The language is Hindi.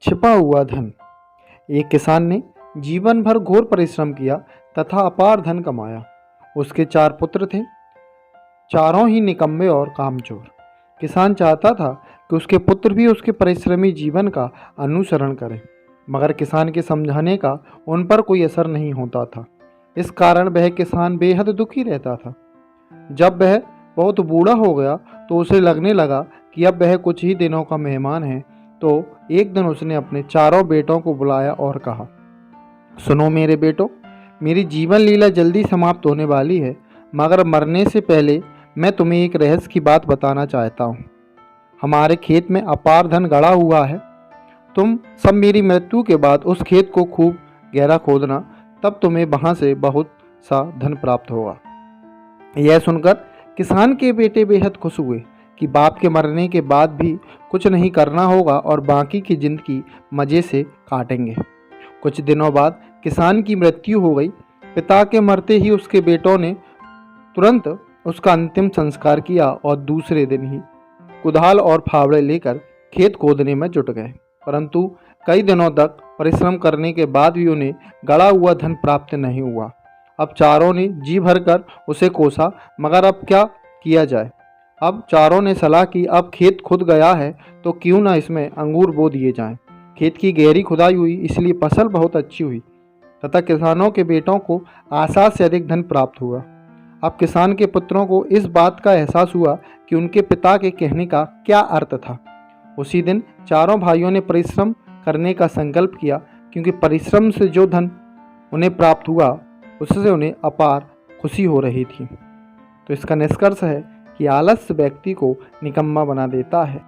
छिपा हुआ धन। एक किसान ने जीवन भर घोर परिश्रम किया तथा अपार धन कमाया। उसके 4 पुत्र थे, चारों ही निकम्मे और कामचोर। किसान चाहता था कि उसके पुत्र भी उसके परिश्रमी जीवन का अनुसरण करें, मगर किसान के समझाने का उन पर कोई असर नहीं होता था। इस कारण वह किसान बेहद दुखी रहता था। जब वह बहुत बूढ़ा हो गया तो उसे लगने लगा कि अब वह कुछ ही दिनों का मेहमान है। तो एक दिन उसने अपने चारों बेटों को बुलाया और कहा, सुनो मेरे बेटों, मेरी जीवन लीला जल्दी समाप्त होने वाली है, मगर मरने से पहले मैं तुम्हें एक रहस्य की बात बताना चाहता हूँ। हमारे खेत में अपार धन गड़ा हुआ है। तुम सब मेरी मृत्यु के बाद उस खेत को खूब गहरा खोदना, तब तुम्हें वहाँ से बहुत सा धन प्राप्त होगा। यह सुनकर किसान के बेटे बेहद खुश हुए कि बाप के मरने के बाद भी कुछ नहीं करना होगा और बाकी की जिंदगी मज़े से काटेंगे। कुछ दिनों बाद किसान की मृत्यु हो गई। पिता के मरते ही उसके बेटों ने तुरंत उसका अंतिम संस्कार किया और दूसरे दिन ही कुदाल और फावड़े लेकर खेत खोदने में जुट गए। परंतु कई दिनों तक परिश्रम करने के बाद भी उन्हें गड़ा हुआ धन प्राप्त नहीं हुआ। अब चारों ने जी भरकर उसे कोसा, मगर अब क्या किया जाए। अब चारों ने सलाह की, अब खेत खुद गया है तो क्यों ना इसमें अंगूर बो दिए जाएं। खेत की गहरी खुदाई हुई, इसलिए फसल बहुत अच्छी हुई तथा किसानों के बेटों को आशा से अधिक धन प्राप्त हुआ। अब किसान के पुत्रों को इस बात का एहसास हुआ कि उनके पिता के कहने का क्या अर्थ था। उसी दिन चारों भाइयों ने परिश्रम करने का संकल्प किया, क्योंकि परिश्रम से जो धन उन्हें प्राप्त हुआ उससे उन्हें अपार खुशी हो रही थी। तो इसका निष्कर्ष है कि आलस्य व्यक्ति को निकम्मा बना देता है।